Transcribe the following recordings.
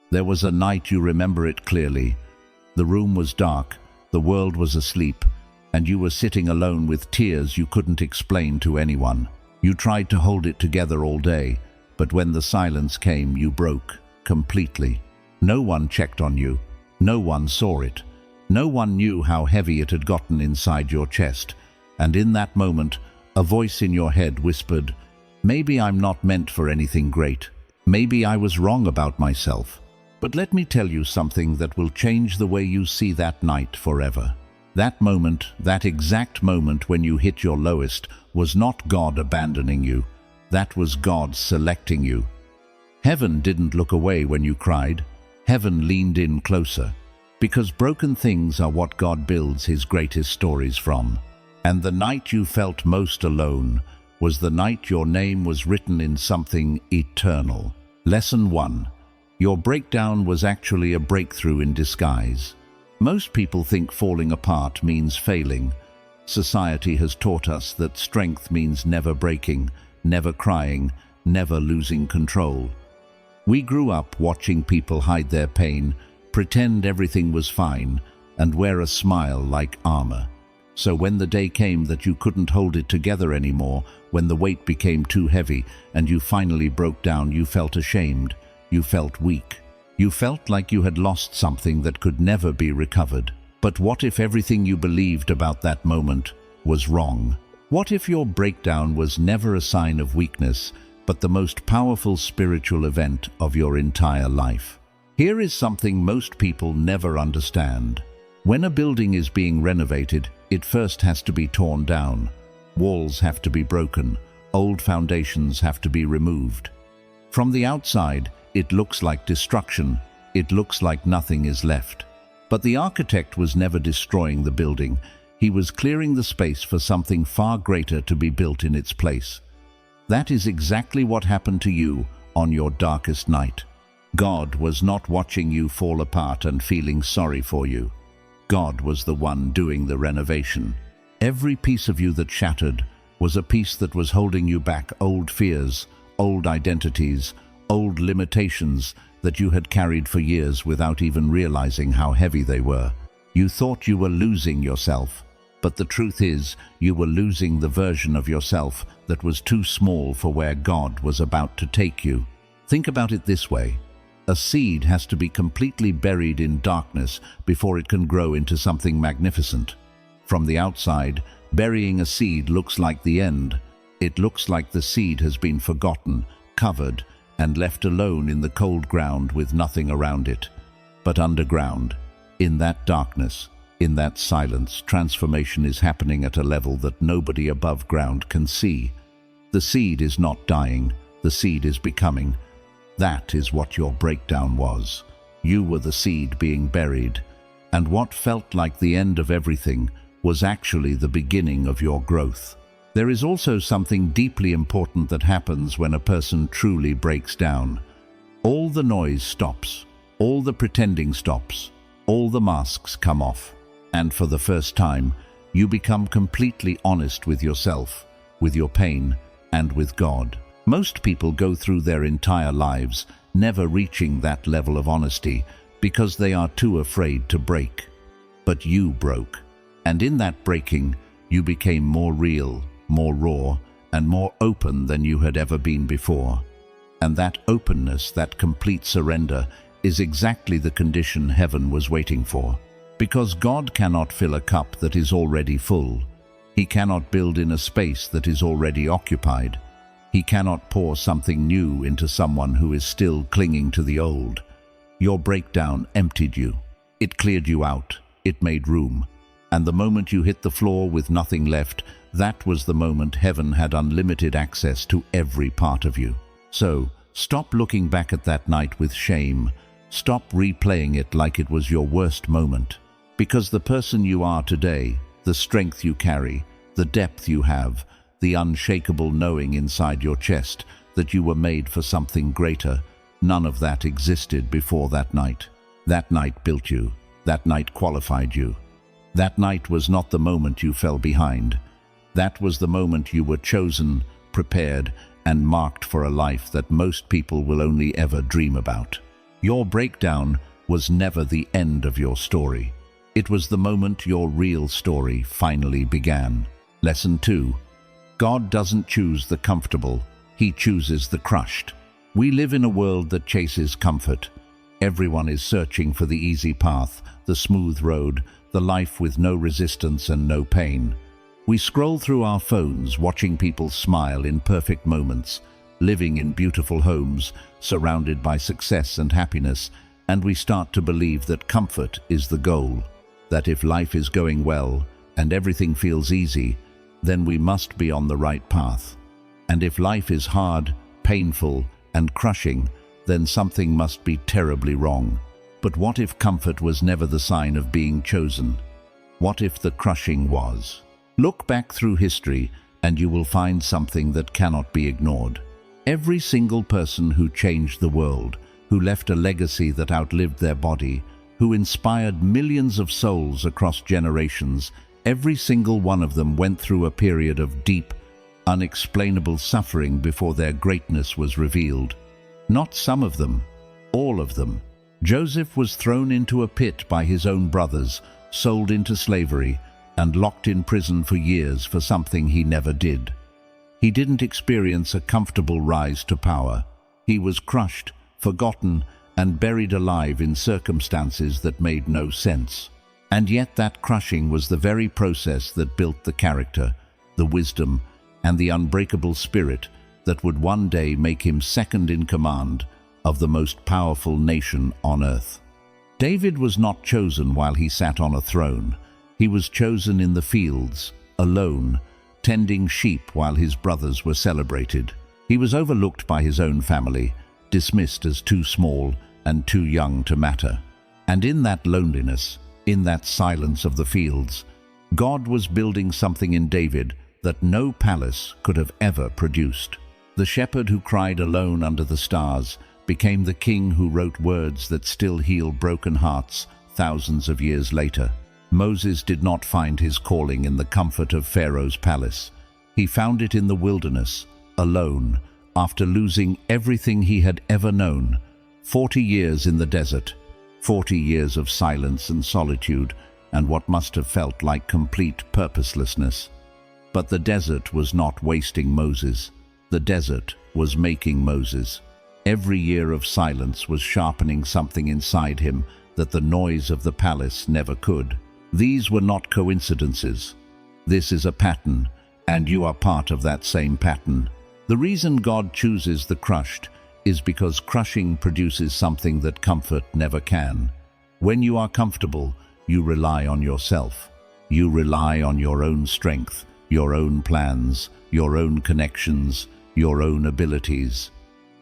There was a night, you remember it clearly. The room was dark, the world was asleep, and you were sitting alone with tears you couldn't explain to anyone. You tried to hold it together all day, but when the silence came, you broke completely. No one checked on you. No one saw it. No one knew how heavy it had gotten inside your chest. And in that moment, a voice in your head whispered, "Maybe I'm not meant for anything great. Maybe I was wrong about myself." But let me tell you something that will change the way you see that night forever. That moment, that exact moment when you hit your lowest, was not God abandoning you. That was God selecting you. Heaven didn't look away when you cried. Heaven leaned in closer. Because broken things are what God builds His greatest stories from. And the night you felt most alone was the night your name was written in something eternal. Lesson 1. Your breakdown was actually a breakthrough in disguise. Most people think falling apart means failing. Society has taught us that strength means never breaking, never crying, never losing control. We grew up watching people hide their pain, pretend everything was fine, and wear a smile like armor. So when the day came that you couldn't hold it together anymore, when the weight became too heavy and you finally broke down, you felt ashamed. You felt weak. You felt like you had lost something that could never be recovered. But what if everything you believed about that moment was wrong? What if your breakdown was never a sign of weakness, but the most powerful spiritual event of your entire life? Here is something most people never understand. When a building is being renovated, it first has to be torn down. Walls have to be broken. Old foundations have to be removed. From the outside, it looks like destruction. It looks like nothing is left. But the architect was never destroying the building. He was clearing the space for something far greater to be built in its place. That is exactly what happened to you on your darkest night. God was not watching you fall apart and feeling sorry for you. God was the one doing the renovation. Every piece of you that shattered was a piece that was holding you back, old fears, old identities, old limitations that you had carried for years without even realizing how heavy they were. You thought you were losing yourself, but the truth is you were losing the version of yourself that was too small for where God was about to take you. Think about it this way. A seed has to be completely buried in darkness before it can grow into something magnificent. From the outside, burying a seed looks like the end. It looks like the seed has been forgotten, covered, and left alone in the cold ground with nothing around it. But underground, in that darkness, in that silence, transformation is happening at a level that nobody above ground can see. The seed is not dying, the seed is becoming. That is what your breakdown was. You were the seed being buried, and what felt like the end of everything was actually the beginning of your growth. There is also something deeply important that happens when a person truly breaks down. All the noise stops, all the pretending stops, all the masks come off, and for the first time, you become completely honest with yourself, with your pain, and with God. Most people go through their entire lives never reaching that level of honesty because they are too afraid to break. But you broke, and in that breaking, you became more real, more raw, and more open than you had ever been before. And that openness, that complete surrender, is exactly the condition heaven was waiting for. Because God cannot fill a cup that is already full. He cannot build in a space that is already occupied. He cannot pour something new into someone who is still clinging to the old. Your breakdown emptied you. It cleared you out. It made room. And the moment you hit the floor with nothing left, that was the moment heaven had unlimited access to every part of you. So, stop looking back at that night with shame. Stop replaying it like it was your worst moment. Because the person you are today, the strength you carry, the depth you have, the unshakable knowing inside your chest that you were made for something greater, none of that existed before that night. That night built you. That night qualified you. That night was not the moment you fell behind. That was the moment you were chosen, prepared, and marked for a life that most people will only ever dream about. Your breakdown was never the end of your story. It was the moment your real story finally began. Lesson 2. God doesn't choose the comfortable, He chooses the crushed. We live in a world that chases comfort. Everyone is searching for the easy path, the smooth road, the life with no resistance and no pain. We scroll through our phones, watching people smile in perfect moments, living in beautiful homes, surrounded by success and happiness, and we start to believe that comfort is the goal, that if life is going well and everything feels easy, then we must be on the right path. And if life is hard, painful, and crushing, then something must be terribly wrong. But what if comfort was never the sign of being chosen? What if the crushing was? Look back through history and you will find something that cannot be ignored. Every single person who changed the world, who left a legacy that outlived their body, who inspired millions of souls across generations, every single one of them went through a period of deep, unexplainable suffering before their greatness was revealed. Not some of them, all of them. Joseph was thrown into a pit by his own brothers, sold into slavery, and locked in prison for years for something he never did. He didn't experience a comfortable rise to power. He was crushed, forgotten, and buried alive in circumstances that made no sense. And yet that crushing was the very process that built the character, the wisdom, and the unbreakable spirit that would one day make him second in command of the most powerful nation on earth. David was not chosen while he sat on a throne. He was chosen in the fields, alone, tending sheep while his brothers were celebrated. He was overlooked by his own family, dismissed as too small and too young to matter. And in that loneliness, in that silence of the fields, God was building something in David that no palace could have ever produced. The shepherd who cried alone under the stars became the king who wrote words that still heal broken hearts thousands of years later. Moses did not find his calling in the comfort of Pharaoh's palace. He found it in the wilderness, alone, after losing everything he had ever known. 40 years in the desert, 40 years of silence and solitude, and what must have felt like complete purposelessness. But the desert was not wasting Moses. The desert was making Moses. Every year of silence was sharpening something inside him that the noise of the palace never could. These were not coincidences. This is a pattern, and you are part of that same pattern. The reason God chooses the crushed is because crushing produces something that comfort never can. When you are comfortable, you rely on yourself. You rely on your own strength, your own plans, your own connections, your own abilities.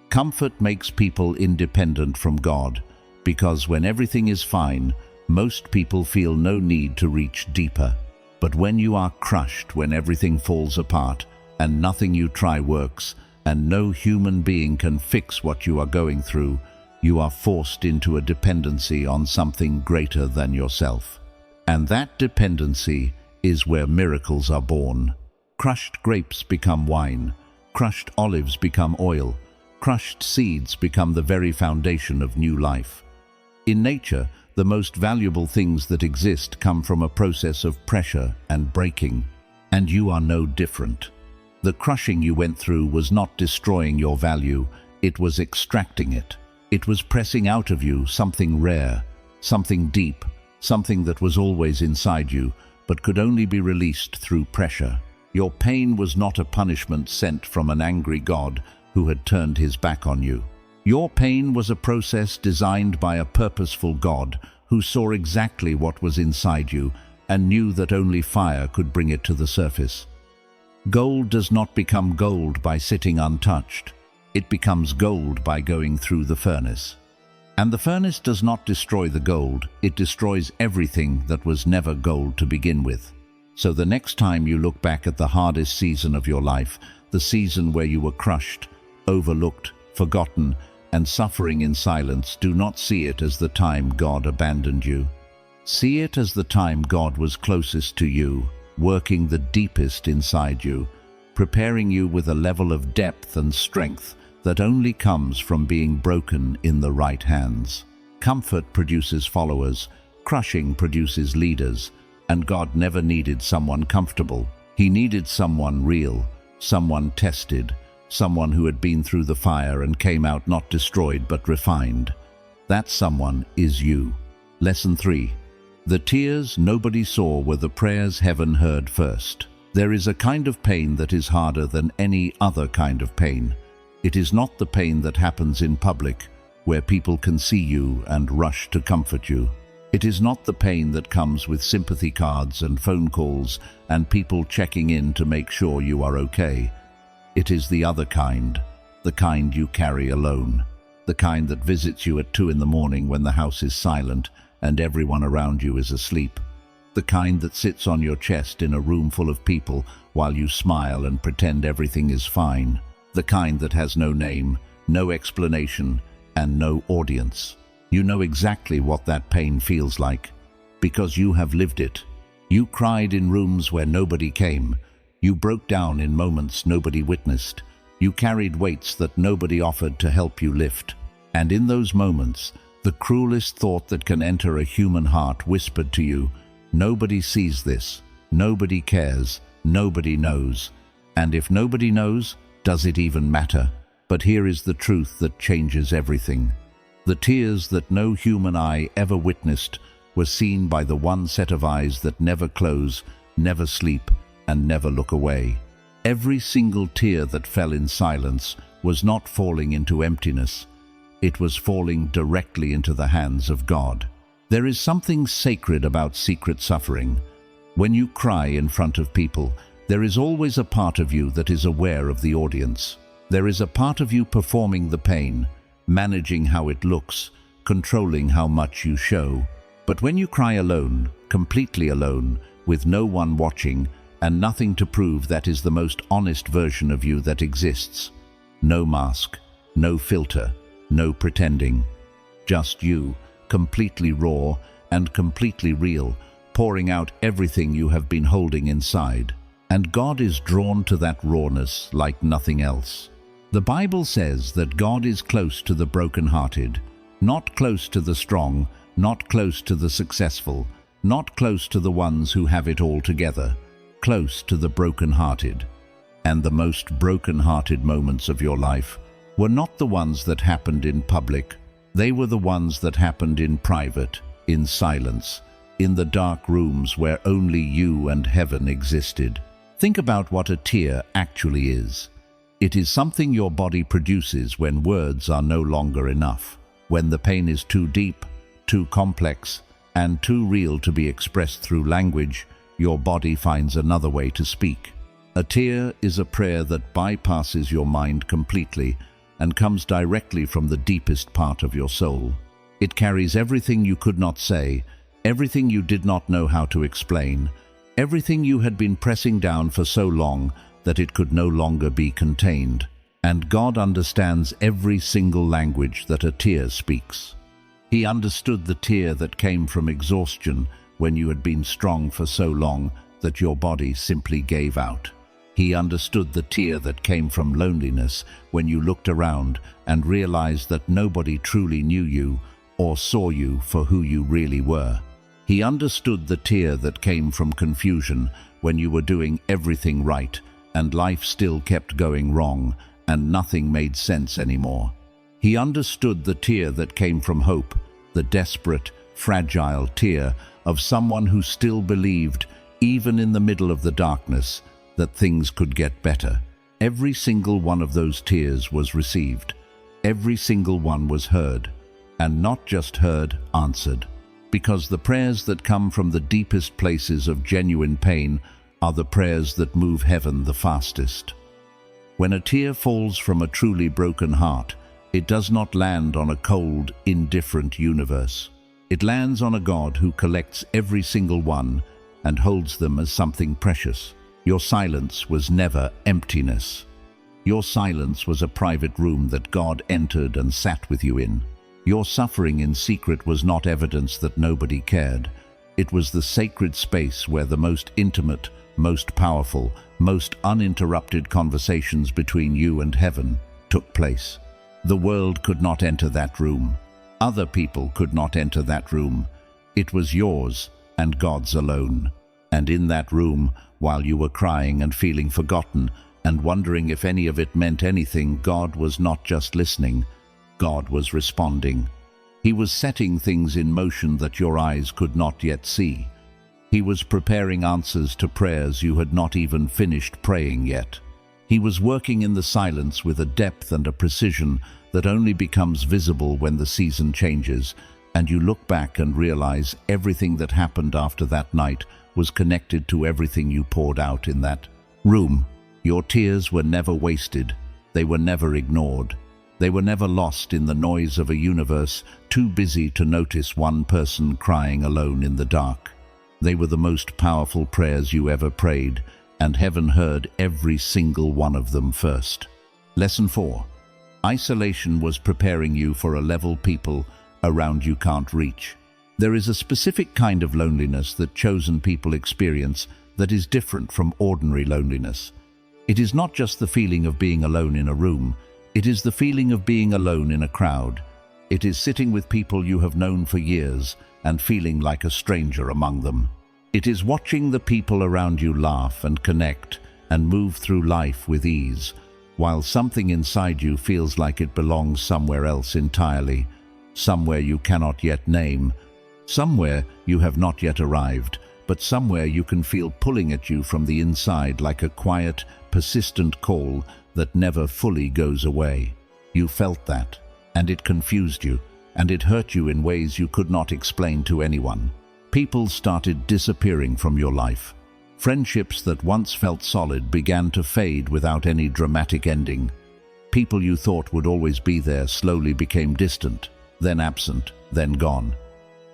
Comfort makes people independent from God, because when everything is fine, most people feel no need to reach deeper. But when you are crushed, when everything falls apart, and nothing you try works, and no human being can fix what you are going through, you are forced into a dependency on something greater than yourself. And that dependency is where miracles are born. Crushed grapes become wine, crushed olives become oil, crushed seeds become the very foundation of new life. In nature, the most valuable things that exist come from a process of pressure and breaking, and you are no different. The crushing you went through was not destroying your value, it was extracting it. It was pressing out of you something rare, something deep, something that was always inside you, but could only be released through pressure. Your pain was not a punishment sent from an angry God who had turned his back on you. Your pain was a process designed by a purposeful God who saw exactly what was inside you and knew that only fire could bring it to the surface. Gold does not become gold by sitting untouched. It becomes gold by going through the furnace. And the furnace does not destroy the gold, it destroys everything that was never gold to begin with. So the next time you look back at the hardest season of your life, the season where you were crushed, overlooked, forgotten, and suffering in silence, do not see it as the time God abandoned you. See it as the time God was closest to you, working the deepest inside you, preparing you with a level of depth and strength that only comes from being broken in the right hands. Comfort produces followers, crushing produces leaders, and God never needed someone comfortable. He needed someone real, someone tested, someone who had been through the fire and came out not destroyed but refined. That someone is you. Lesson 3. The tears nobody saw were the prayers heaven heard first. There is a kind of pain that is harder than any other kind of pain. It is not the pain that happens in public, where people can see you and rush to comfort you. It is not the pain that comes with sympathy cards and phone calls and people checking in to make sure you are okay. It is the other kind, the kind you carry alone, the kind that visits you at 2 in the morning when the house is silent and everyone around you is asleep, the kind that sits on your chest in a room full of people while you smile and pretend everything is fine, the kind that has no name, no explanation, and no audience. You know exactly what that pain feels like, because you have lived it. You cried in rooms where nobody came. You broke down in moments nobody witnessed. You carried weights that nobody offered to help you lift. And in those moments, the cruelest thought that can enter a human heart whispered to you, nobody sees this, nobody cares, nobody knows. And if nobody knows, does it even matter? But here is the truth that changes everything. The tears that no human eye ever witnessed were seen by the one set of eyes that never close, never sleep, and never look away. Every single tear that fell in silence was not falling into emptiness. It was falling directly into the hands of God. There is something sacred about secret suffering. When you cry in front of people, there is always a part of you that is aware of the audience. There is a part of you performing the pain, managing how it looks, controlling how much you show. But when you cry alone, completely alone, with no one watching, and nothing to prove, that is the most honest version of you that exists. No mask, no filter, no pretending. Just you, completely raw and completely real, pouring out everything you have been holding inside. And God is drawn to that rawness like nothing else. The Bible says that God is close to the brokenhearted, not close to the strong, not close to the successful, not close to the ones who have it all together, close to the brokenhearted. And the most broken-hearted moments of your life were not the ones that happened in public. They were the ones that happened in private, in silence, in the dark rooms where only you and heaven existed. Think about what a tear actually is. It is something your body produces when words are no longer enough, when the pain is too deep, too complex, and too real to be expressed through language. Your body finds another way to speak. A tear is a prayer that bypasses your mind completely and comes directly from the deepest part of your soul. It carries everything you could not say, everything you did not know how to explain, everything you had been pressing down for so long that it could no longer be contained. And God understands every single language that a tear speaks. He understood the tear that came from exhaustion when you had been strong for so long that your body simply gave out. He understood the tear that came from loneliness when you looked around and realized that nobody truly knew you or saw you for who you really were. He understood the tear that came from confusion when you were doing everything right and life still kept going wrong and nothing made sense anymore. He understood the tear that came from hope, the desperate, fragile tear of someone who still believed, even in the middle of the darkness, that things could get better. Every single one of those tears was received. Every single one was heard. And not just heard, answered. Because the prayers that come from the deepest places of genuine pain are the prayers that move heaven the fastest. When a tear falls from a truly broken heart, it does not land on a cold, indifferent universe. It lands on a God who collects every single one and holds them as something precious. Your silence was never emptiness. Your silence was a private room that God entered and sat with you in. Your suffering in secret was not evidence that nobody cared. It was the sacred space where the most intimate, most powerful, most uninterrupted conversations between you and heaven took place. The world could not enter that room. Other people could not enter that room. It was yours and God's alone. And in that room, while you were crying and feeling forgotten and wondering if any of it meant anything, God was not just listening. God was responding. He was setting things in motion that your eyes could not yet see. He was preparing answers to prayers you had not even finished praying yet. He was working in the silence with a depth and a precision that only becomes visible when the season changes, and you look back and realize everything that happened after that night was connected to everything you poured out in that room. Your tears were never wasted. They were never ignored. They were never lost in the noise of a universe too busy to notice one person crying alone in the dark. They were the most powerful prayers you ever prayed, and heaven heard every single one of them first. Lesson 4. Isolation was preparing you for a level people around you can't reach. There is a specific kind of loneliness that chosen people experience that is different from ordinary loneliness. It is not just the feeling of being alone in a room. It is the feeling of being alone in a crowd. It is sitting with people you have known for years and feeling like a stranger among them. It is watching the people around you laugh and connect and move through life with ease, while something inside you feels like it belongs somewhere else entirely, somewhere you cannot yet name, somewhere you have not yet arrived, but somewhere you can feel pulling at you from the inside like a quiet, persistent call that never fully goes away. You felt that, and it confused you, and it hurt you in ways you could not explain to anyone. People started disappearing from your life. Friendships that once felt solid began to fade without any dramatic ending. People you thought would always be there slowly became distant, then absent, then gone.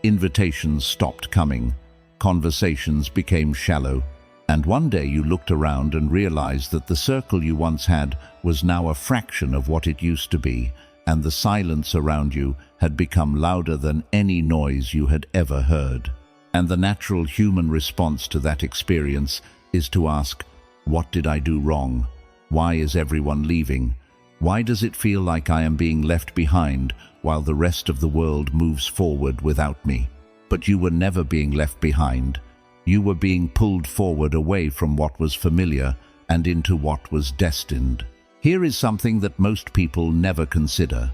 Invitations stopped coming. Conversations became shallow. And one day you looked around and realized that the circle you once had was now a fraction of what it used to be, and the silence around you had become louder than any noise you had ever heard. And the natural human response to that experience is to ask, what did I do wrong? Why is everyone leaving? Why does it feel like I am being left behind while the rest of the world moves forward without me? But you were never being left behind. You were being pulled forward away from what was familiar and into what was destined. Here is something that most people never consider.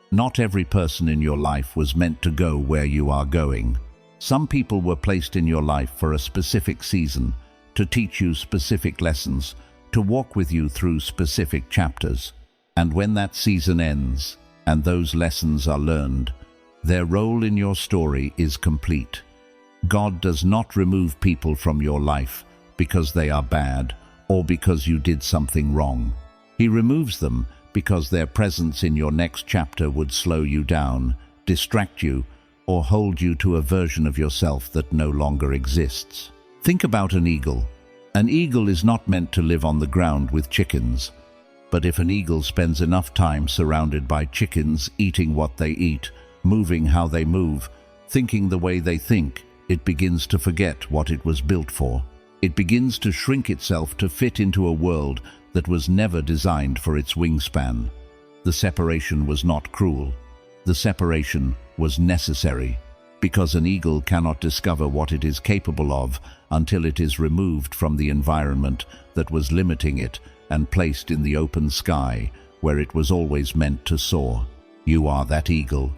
Not every person in your life was meant to go where you are going. Some people were placed in your life for a specific season, to teach you specific lessons, to walk with you through specific chapters. And when that season ends, and those lessons are learned, their role in your story is complete. God does not remove people from your life because they are bad or because you did something wrong. He removes them because their presence in your next chapter would slow you down, distract you, or hold you to a version of yourself that no longer exists. Think about an eagle. An eagle is not meant to live on the ground with chickens. But if an eagle spends enough time surrounded by chickens, eating what they eat, moving how they move, thinking the way they think, it begins to forget what it was built for. It begins to shrink itself to fit into a world that was never designed for its wingspan. The separation was not cruel. The separation was necessary, because an eagle cannot discover what it is capable of until it is removed from the environment that was limiting it and placed in the open sky where it was always meant to soar. You are that eagle,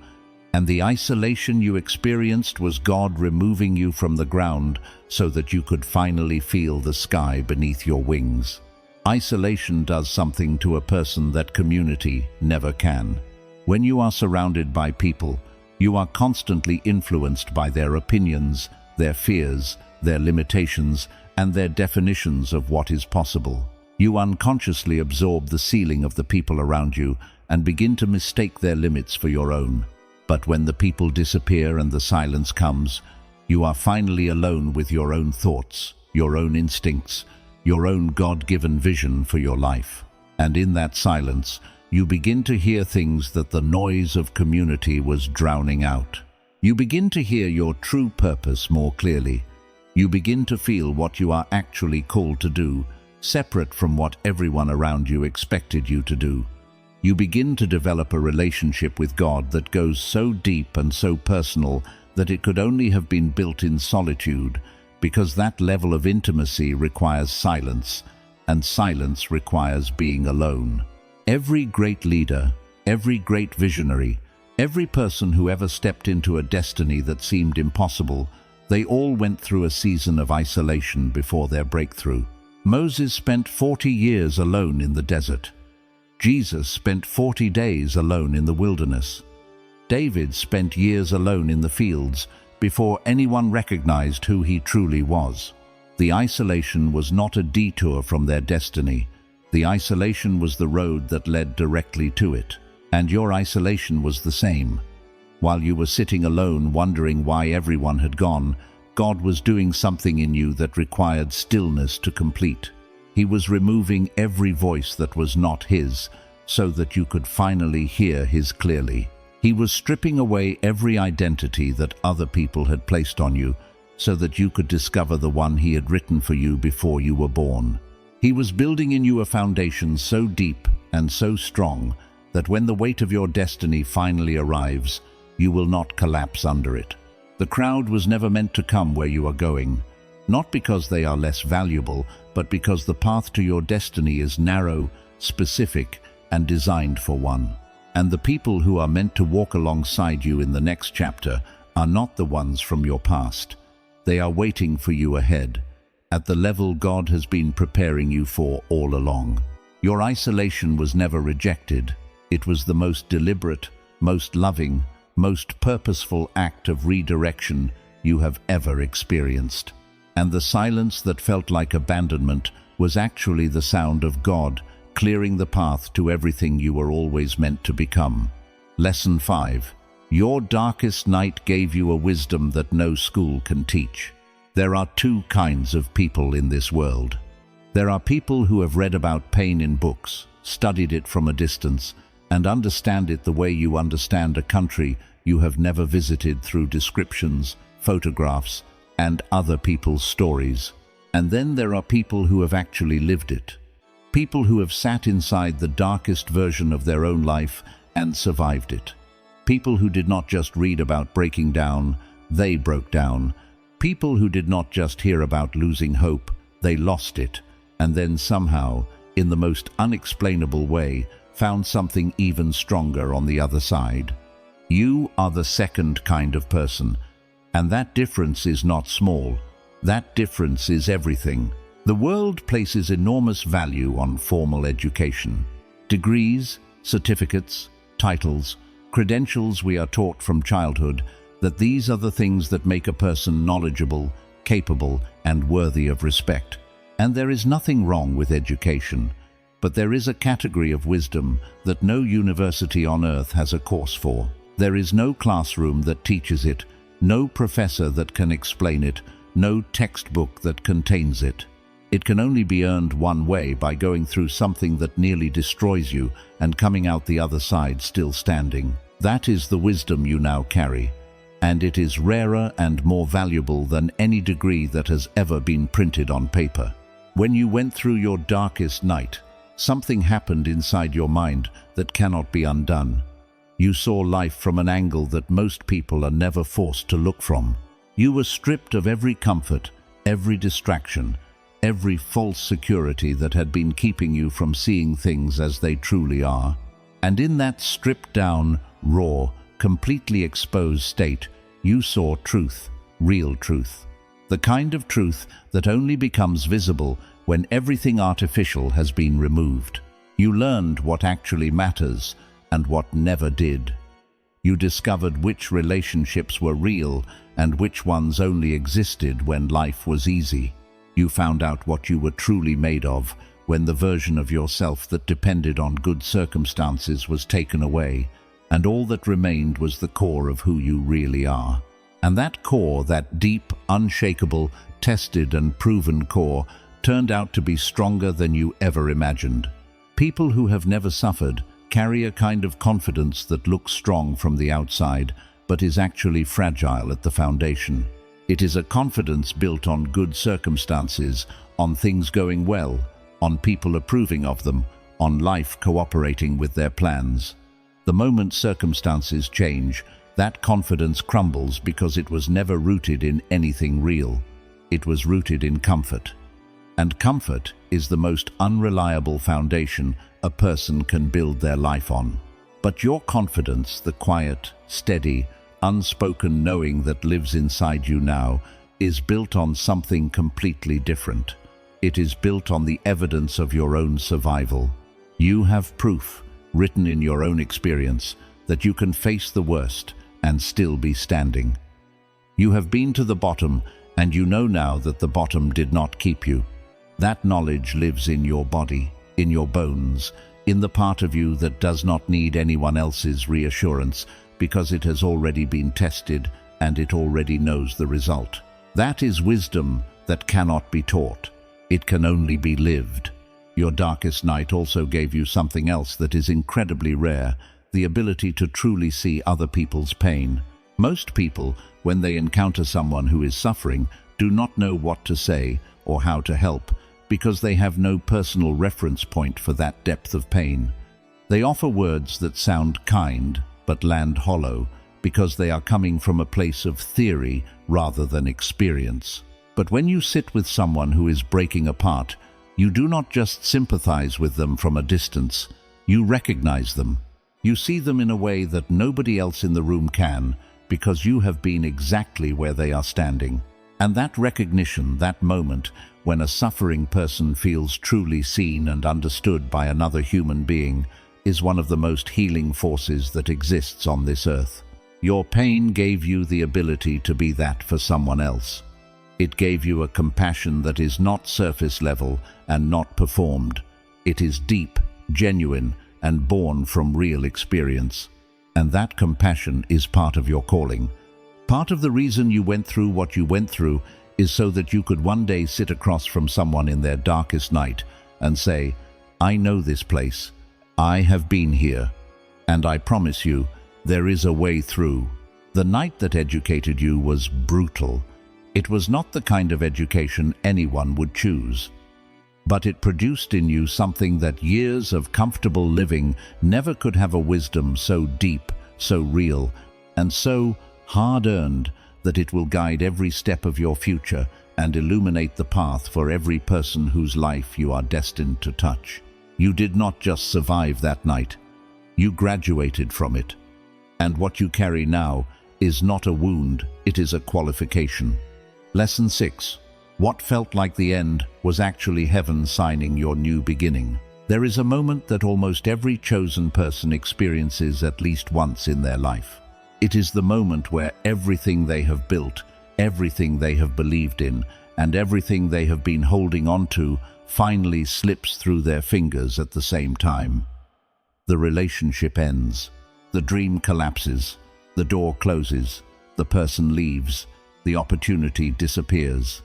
and the isolation you experienced was God removing you from the ground so that you could finally feel the sky beneath your wings. Isolation does something to a person that community never can. When you are surrounded by people, you are constantly influenced by their opinions, their fears, their limitations, and their definitions of what is possible. You unconsciously absorb the ceiling of the people around you and begin to mistake their limits for your own. But when the people disappear and the silence comes, you are finally alone with your own thoughts, your own instincts, your own God-given vision for your life. And in that silence, you begin to hear things that the noise of community was drowning out. You begin to hear your true purpose more clearly. You begin to feel what you are actually called to do, separate from what everyone around you expected you to do. You begin to develop a relationship with God that goes so deep and so personal that it could only have been built in solitude, because that level of intimacy requires silence, and silence requires being alone. Every great leader, every great visionary, every person who ever stepped into a destiny that seemed impossible, they all went through a season of isolation before their breakthrough. Moses spent 40 years alone in the desert. Jesus spent 40 days alone in the wilderness. David spent years alone in the fields before anyone recognized who he truly was. The isolation was not a detour from their destiny. The isolation was the road that led directly to it. And your isolation was the same. While you were sitting alone wondering why everyone had gone, God was doing something in you that required stillness to complete. He was removing every voice that was not His, so that you could finally hear His clearly. He was stripping away every identity that other people had placed on you, so that you could discover the one He had written for you before you were born. He was building in you a foundation so deep and so strong that when the weight of your destiny finally arrives, you will not collapse under it. The crowd was never meant to come where you are going, not because they are less valuable, but because the path to your destiny is narrow, specific, and designed for one. And the people who are meant to walk alongside you in the next chapter are not the ones from your past. They are waiting for you ahead, at the level God has been preparing you for all along. Your isolation was never rejected. It was the most deliberate, most loving, most purposeful act of redirection you have ever experienced. And the silence that felt like abandonment was actually the sound of God clearing the path to everything you were always meant to become. Lesson 5. Your darkest night gave you a wisdom that no school can teach. There are two kinds of people in this world. There are people who have read about pain in books, studied it from a distance, and understand it the way you understand a country you have never visited through descriptions, photographs, and other people's stories. And then there are people who have actually lived it. People who have sat inside the darkest version of their own life and survived it. People who did not just read about breaking down, they broke down. People who did not just hear about losing hope, they lost it, and then somehow, in the most unexplainable way, found something even stronger on the other side. You are the second kind of person, and that difference is not small. That difference is everything. The world places enormous value on formal education. Degrees, certificates, titles, credentials. We are taught from childhood that these are the things that make a person knowledgeable, capable, and worthy of respect. And there is nothing wrong with education. But there is a category of wisdom that no university on earth has a course for. There is no classroom that teaches it, no professor that can explain it, no textbook that contains it. It can only be earned one way, by going through something that nearly destroys you and coming out the other side still standing. That is the wisdom you now carry, and it is rarer and more valuable than any degree that has ever been printed on paper. When you went through your darkest night, something happened inside your mind that cannot be undone. You saw life from an angle that most people are never forced to look from. You were stripped of every comfort, every distraction, every false security that had been keeping you from seeing things as they truly are. And in that stripped down, raw, completely exposed state, you saw truth, real truth. The kind of truth that only becomes visible when everything artificial has been removed. You learned what actually matters and what never did. You discovered which relationships were real and which ones only existed when life was easy. You found out what you were truly made of when the version of yourself that depended on good circumstances was taken away, and all that remained was the core of who you really are. And that core, that deep, unshakable, tested and proven core, turned out to be stronger than you ever imagined. People who have never suffered carry a kind of confidence that looks strong from the outside, but is actually fragile at the foundation. It is a confidence built on good circumstances, on things going well, on people approving of them, on life cooperating with their plans. The moment circumstances change, that confidence crumbles because it was never rooted in anything real. It was rooted in comfort. And comfort is the most unreliable foundation a person can build their life on. But your confidence, the quiet, steady, unspoken knowing that lives inside you now, is built on something completely different. It is built on the evidence of your own survival. You have proof, written in your own experience, that you can face the worst and still be standing. You have been to the bottom, and you know now that the bottom did not keep you. That knowledge lives in your body, in your bones, in the part of you that does not need anyone else's reassurance because it has already been tested and it already knows the result. That is wisdom that cannot be taught. It can only be lived. Your darkest night also gave you something else that is incredibly rare, the ability to truly see other people's pain. Most people, when they encounter someone who is suffering, do not know what to say or how to help because they have no personal reference point for that depth of pain. They offer words that sound kind but land hollow because they are coming from a place of theory rather than experience. But when you sit with someone who is breaking apart, you do not just sympathize with them from a distance, you recognize them. You see them in a way that nobody else in the room can, because you have been exactly where they are standing. And that recognition, that moment, when a suffering person feels truly seen and understood by another human being, is one of the most healing forces that exists on this earth. Your pain gave you the ability to be that for someone else. It gave you a compassion that is not surface level and not performed. It is deep, genuine, and born from real experience. And that compassion is part of your calling. Part of the reason you went through what you went through is so that you could one day sit across from someone in their darkest night and say, "I know this place. I have been here. And I promise you, there is a way through." The night that educated you was brutal. It was not the kind of education anyone would choose. But it produced in you something that years of comfortable living never could have, a wisdom so deep, so real, and so hard-earned that it will guide every step of your future and illuminate the path for every person whose life you are destined to touch. You did not just survive that night. You graduated from it. And what you carry now is not a wound, it is a qualification. Lesson 6. What felt like the end was actually heaven signing your new beginning. There is a moment that almost every chosen person experiences at least once in their life. It is the moment where everything they have built, everything they have believed in, and everything they have been holding on to finally slips through their fingers at the same time. The relationship ends. The dream collapses. The door closes. The person leaves. The opportunity disappears.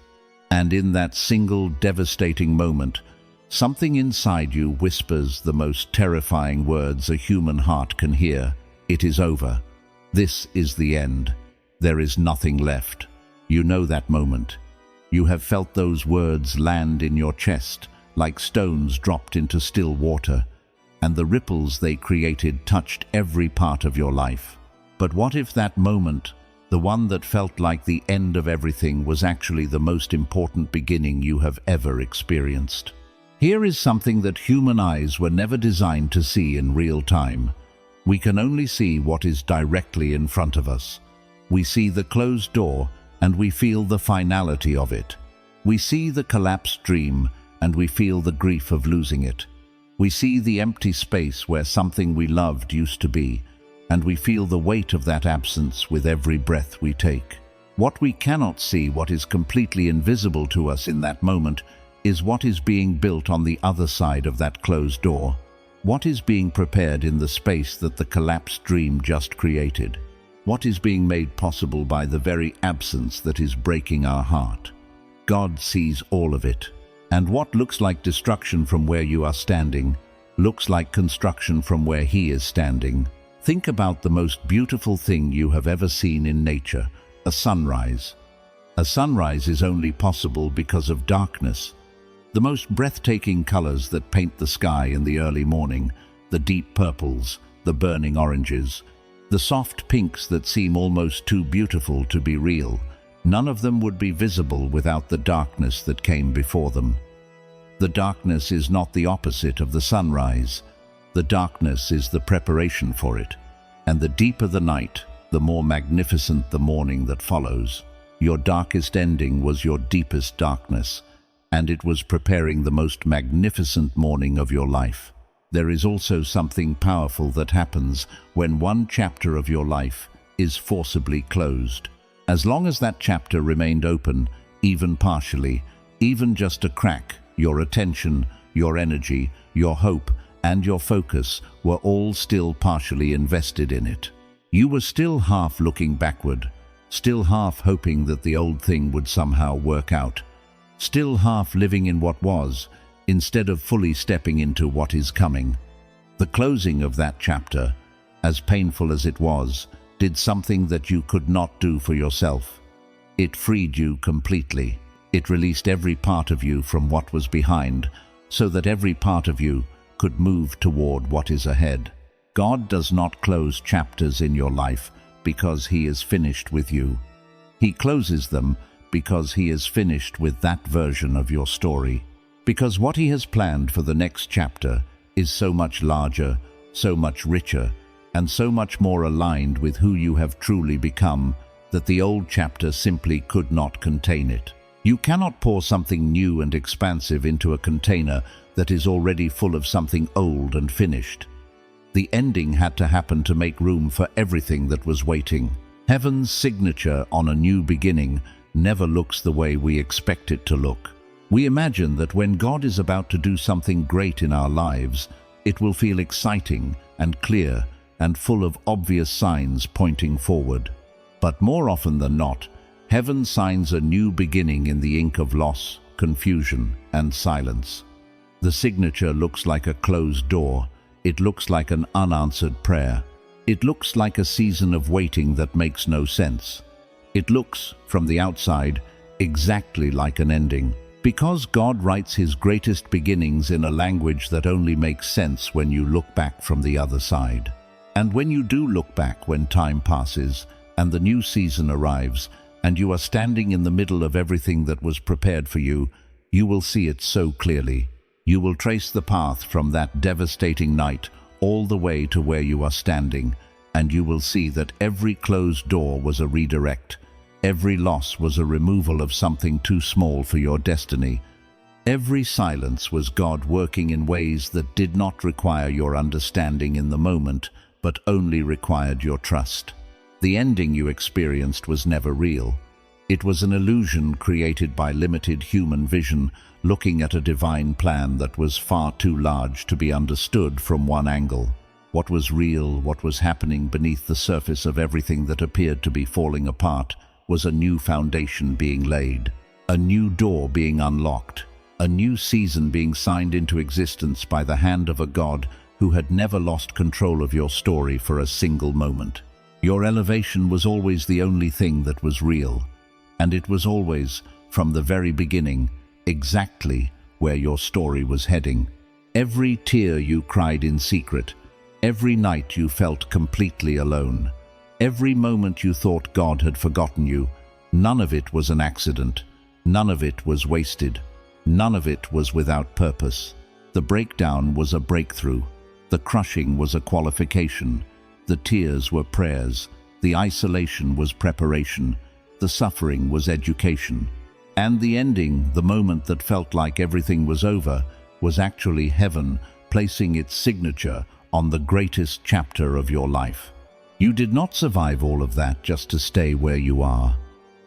And in that single devastating moment, something inside you whispers the most terrifying words a human heart can hear. It is over. This is the end. There is nothing left. You know that moment. You have felt those words land in your chest like stones dropped into still water, and the ripples they created touched every part of your life. But what if that moment, the one that felt like the end of everything, was actually the most important beginning you have ever experienced? Here is something that human eyes were never designed to see in real time. We can only see what is directly in front of us. We see the closed door and we feel the finality of it. We see the collapsed dream and we feel the grief of losing it. We see the empty space where something we loved used to be, and we feel the weight of that absence with every breath we take. What we cannot see, what is completely invisible to us in that moment, is what is being built on the other side of that closed door. What is being prepared in the space that the collapsed dream just created? What is being made possible by the very absence that is breaking our heart? God sees all of it. And what looks like destruction from where you are standing looks like construction from where He is standing. Think about the most beautiful thing you have ever seen in nature, a sunrise. A sunrise is only possible because of darkness. The most breathtaking colors that paint the sky in the early morning, the deep purples, the burning oranges, the soft pinks that seem almost too beautiful to be real, none of them would be visible without the darkness that came before them. The darkness is not the opposite of the sunrise. The darkness is the preparation for it. And the deeper the night, the more magnificent the morning that follows. Your darkest ending was your deepest darkness, and it was preparing the most magnificent morning of your life. There is also something powerful that happens when one chapter of your life is forcibly closed. As long as that chapter remained open, even partially, even just a crack, your attention, your energy, your hope, and your focus were all still partially invested in it. You were still half looking backward, still half hoping that the old thing would somehow work out, still half living in what was, instead of fully stepping into what is coming. The closing of that chapter, as painful as it was, did something that you could not do for yourself. It freed you completely. It released every part of you from what was behind, so that every part of you could move toward what is ahead. God does not close chapters in your life because He is finished with you. He closes them because He is finished with that version of your story. Because what He has planned for the next chapter is so much larger, so much richer, and so much more aligned with who you have truly become that the old chapter simply could not contain it. You cannot pour something new and expansive into a container that is already full of something old and finished. The ending had to happen to make room for everything that was waiting. Heaven's signature on a new beginning never looks the way we expect it to look. We imagine that when God is about to do something great in our lives, it will feel exciting and clear and full of obvious signs pointing forward. But more often than not, Heaven signs a new beginning in the ink of loss, confusion, and silence. The signature looks like a closed door. It looks like an unanswered prayer. It looks like a season of waiting that makes no sense. It looks, from the outside, exactly like an ending. Because God writes His greatest beginnings in a language that only makes sense when you look back from the other side. And when you do look back, when time passes and the new season arrives, and you are standing in the middle of everything that was prepared for you, you will see it so clearly. You will trace the path from that devastating night all the way to where you are standing, and you will see that every closed door was a redirect. Every loss was a removal of something too small for your destiny. Every silence was God working in ways that did not require your understanding in the moment, but only required your trust. The ending you experienced was never real. It was an illusion created by limited human vision, looking at a divine plan that was far too large to be understood from one angle. What was real, what was happening beneath the surface of everything that appeared to be falling apart, was a new foundation being laid, a new door being unlocked, a new season being signed into existence by the hand of a God who had never lost control of your story for a single moment. Your elevation was always the only thing that was real, and it was always, from the very beginning, exactly where your story was heading. Every tear you cried in secret, every night you felt completely alone, every moment you thought God had forgotten you, none of it was an accident, none of it was wasted, none of it was without purpose. The breakdown was a breakthrough, the crushing was a qualification, the tears were prayers, the isolation was preparation, the suffering was education. And the ending, the moment that felt like everything was over, was actually heaven placing its signature on the greatest chapter of your life. You did not survive all of that just to stay where you are.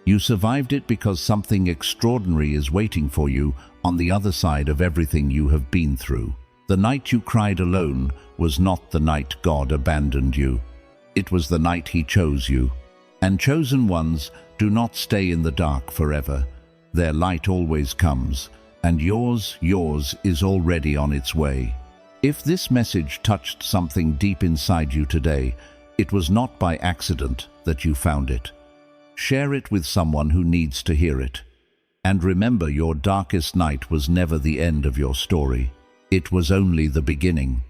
You survived it because something extraordinary is waiting for you on the other side of everything you have been through. The night you cried alone was not the night God abandoned you. It was the night He chose you. And chosen ones do not stay in the dark forever. Their light always comes, and yours is already on its way. If this message touched something deep inside you today, it was not by accident that you found it. Share it with someone who needs to hear it. And remember, your darkest night was never the end of your story. It was only the beginning.